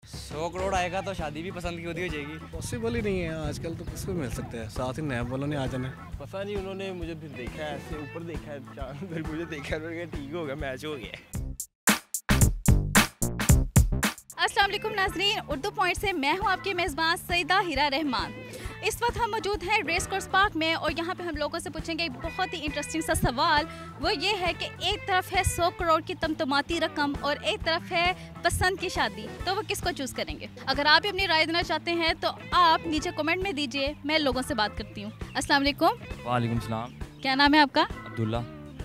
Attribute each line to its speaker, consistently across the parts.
Speaker 1: 100 करोड़ आएगा तो शादी भी पसंद की होती हो जाएगी।
Speaker 2: पॉसिबल ही नहीं है, आजकल तो किसको मिल सकता है, साथ ही नैब वालों ने आ जाना है।
Speaker 3: पता नहीं, उन्होंने मुझे फिर देखा है ऐसे ऊपर देखा है चांद, फिर मुझे देखा है, मैंने कहा ठीक हो गया, मैच हो गया।
Speaker 4: अस्सलाम वालेकुम नाज़रीन, उर्दू पॉइंट से मैं हूं आपकी मेज़बान सईदा हीरा रहमान। इस वक्त हम मौजूद हैं रेस कोर्स पार्क में और यहाँ पे हम लोगों से पूछेंगे एक बहुत ही इंटरेस्टिंग सा सवाल। वो ये है कि एक तरफ है 100 करोड़ की तमतमाती रकम और एक तरफ है पसंद की शादी, तो वो किसको चूज़ करेंगे? अगर आप भी अपनी राय देना चाहते हैं तो आप नीचे कमेंट में दीजिए, मैं लोगों से बात करती हूँ। अस्सलाम वालेकुम।
Speaker 1: वालेकुम सलाम।
Speaker 4: क्या नाम है आपका?
Speaker 1: अब्दुल्ला।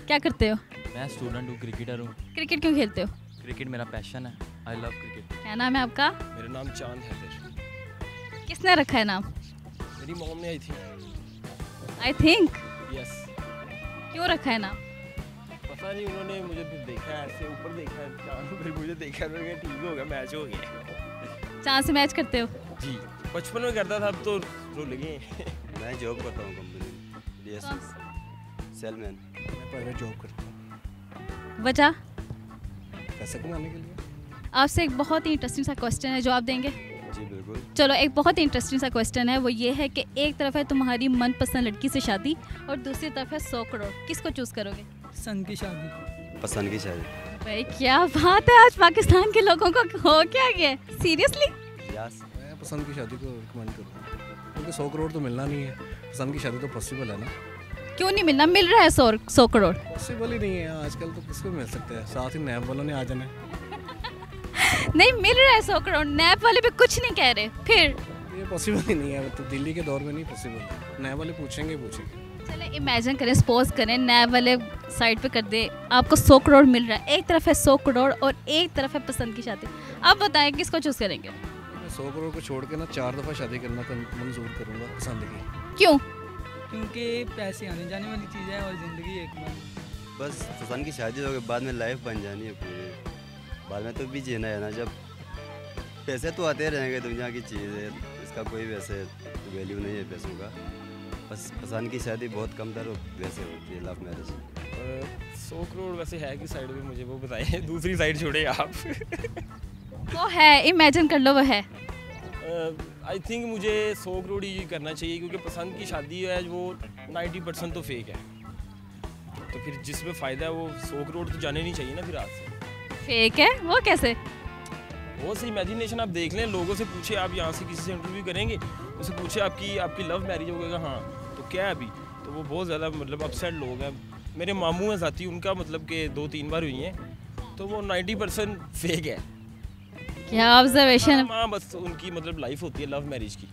Speaker 4: क्या करते हो?
Speaker 1: मैं स्टूडेंट हूँ, क्रिकेटर हूँ।
Speaker 4: क्रिकेट क्यों खेलते हो?
Speaker 1: क्रिकेट मेरा पैशन है, आई लव क्रिकेट।
Speaker 4: क्या नाम है आपका?
Speaker 3: मेरा नाम चांद है। फिर
Speaker 4: किसने रखा है नाम?
Speaker 3: मेरी मॉम ने आई थी।
Speaker 4: I think.
Speaker 3: यस।
Speaker 4: क्यों रखा है नाम?
Speaker 3: पता नहीं, उन्होंने मुझे फिर देखा है ऐसे ऊपर देखा है चांद, फिर मुझे देखा है, मैंने कहा ठीक हो गया, मैच हो गया।
Speaker 4: चांद से मैच करते हो?
Speaker 3: जी, बचपन में करता था, अब तो रुल गए।
Speaker 5: मैं जॉब करता हूँ कंपनी में, डीएसएस सेलमैन।
Speaker 2: मैं प्राइवेट जॉब करता हूँ।
Speaker 4: वजह?
Speaker 2: पैसे कमाने के लिए।
Speaker 4: आपसे एक बहुत ही इंटरेस्टिंग सा क्वेश्चन है, जवाब देंगे?
Speaker 5: जी बिल्कुल।
Speaker 4: चलो, एक बहुत ही इंटरेस्टिंग सा क्वेश्चन है, वो ये है कि एक तरफ है तुम्हारी मनपसंद लड़की से शादी और दूसरी तरफ है 100 करोड़, किसको चूज़ करोगे?
Speaker 6: पसंद की शादी।
Speaker 5: पसंद की शादी।
Speaker 4: भाई क्या बात है, आज पाकिस्तान के लोगों को हो क्या गया? सीरियसली?
Speaker 5: यस।
Speaker 2: मैं पसंद की शादी को रिकमेंड करूँगा, क्योंकि 100 करोड़ तो मिलना नहीं है, पसंद की शादी तो पॉसिबल है ना।
Speaker 4: क्यों नहीं मिलना? मिल रहा है 100 करोड़।
Speaker 2: पॉसिबल ही नहीं है, आजकल तो किसको मिल सकता है, साथ ही नैब वालों ने आ जाना है।
Speaker 4: नहीं मिल रहा है 100 करोड़, नैब वाले भी कुछ नहीं कह रहे। फिर
Speaker 2: ये पॉसिबल ही नहीं है, तो दिल्ली के दौर में नहीं पॉसिबल। नैब वाले पूछेंगे।
Speaker 4: चले इमेजिन करें, सपोज करें नैब वाले साइड पे कर दे, आपको 100 करोड़ मिल रहा है, एक तरफ है 100 करोड़ और एक तरफ है पसंद की शादी, अब बताएं किसको चूज़ करेंगे?
Speaker 2: मैं 100 करोड़ को छोड़ के ना 4 दफ़ा शादी करना मंजूर करूँगा पसंद की।
Speaker 4: क्यों?
Speaker 6: क्योंकि पैसे आने जाने वाली चीज़ है और ज़िंदगी एक बार।
Speaker 5: बस पसंद की शादी हो गई, बाद में लाइफ बन जानी है पूरी, बाद में तो भी जीना है ना। जब पैसे तो आते रहेंगे, दुनिया की चीज़ है, इसका कोई वैसे वैल्यू नहीं है पैसों का। बस पसंद की शादी बहुत कम दर वैसे होती है, लव मैरिज।
Speaker 3: 100 करोड़ वैसे है कि साइड में, मुझे वो बताइए, दूसरी साइड छोड़े आप।
Speaker 4: वो है, इमेजिन कर लो, वो है।
Speaker 3: आई थिंक मुझे 100 करोड़ ही करना चाहिए, क्योंकि पसंद की शादी है वो 90% तो फेक है, तो फिर जिसमें फ़ायदा है वो 100 करोड़ तो जाने नहीं चाहिए ना फिर हाथ से।
Speaker 4: फेक है? वो कैसे?
Speaker 3: बहुत सी इमेजिनेशन आप देख लें, लोगों से पूछे, आप यहाँ से किसी से इंटरव्यू करेंगे, उससे पूछे आपकी लव मैरिज हो गया, हाँ तो क्या है अभी, तो वो बहुत ज़्यादा मतलब अपसेट लोग हैं। मेरे मामू हैं साथी, उनका मतलब कि 2-3 बार हुई हैं, तो वो 90% फेक है।
Speaker 4: क्या ऑब्जर्वेशन?
Speaker 3: हाँ, बस उनकी मतलब लाइफ होती है लव मैरिज की,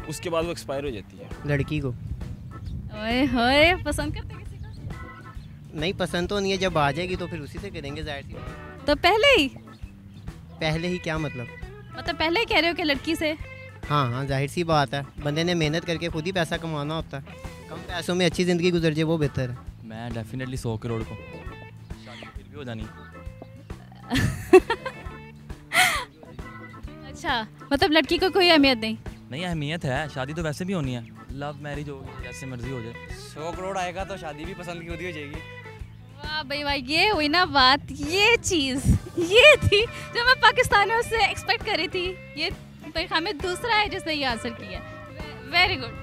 Speaker 3: उसके बाद वो एक्सपायर हो जाती है।
Speaker 7: लड़की को
Speaker 4: ओए होए, पसंद करते किसी को?
Speaker 7: नहीं, पसंद तो नहीं है, जब आ जाएगी तो फिर उसी से करेंगे, जाहिर सी बात।
Speaker 4: तो पहले ही?
Speaker 7: पहले ही क्या मतलब?
Speaker 4: मतलब पहले ही कह रहे हो कि लड़की से?
Speaker 7: हाँ, जाहिर सी बात है, बंदे ने मेहनत करके खुद ही पैसा कमाना होता है, कम पैसों में अच्छी ज़िंदगी गुजर जाए वो बेहतर है।
Speaker 1: मैं डेफिनेटली 100 करोड़ को, शादी फिर भी हो जानी।
Speaker 4: अच्छा, मतलब लड़की को कोई अहमियत नहीं?
Speaker 1: नहीं, अहमियत है, शादी तो वैसे भी होनी है, लव मैरिज होगी जैसे मर्जी हो जाए। 100 करोड़ आएगा तो शादी भी पसंद की होती हो जाएगी।
Speaker 4: वाह भाई वाह, ये हुई ना बात, ये चीज़ ये थी जो मैं पाकिस्तानियों से एक्सपेक्ट करी थी। ये भाई हमें दूसरा है जिसने ये आंसर किया, वेरी गुड,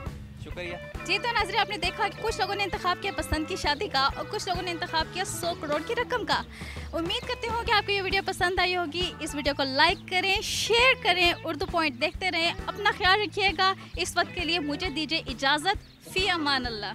Speaker 1: शुक्रिया।
Speaker 4: जी तो नाज़रीन, आपने देखा कि कुछ लोगों ने इंतखाब किया पसंद की शादी का और कुछ लोगों ने इंतखाब किया 100 करोड़ की रकम का। उम्मीद करती हूँ कि आपको ये वीडियो पसंद आई होगी। इस वीडियो को लाइक करें, शेयर करें, उर्दू पॉइंट देखते रहें, अपना ख्याल रखिएगा। इस वक्त के लिए मुझे दीजिए इजाज़त। फ़ी अमान अल्लाह।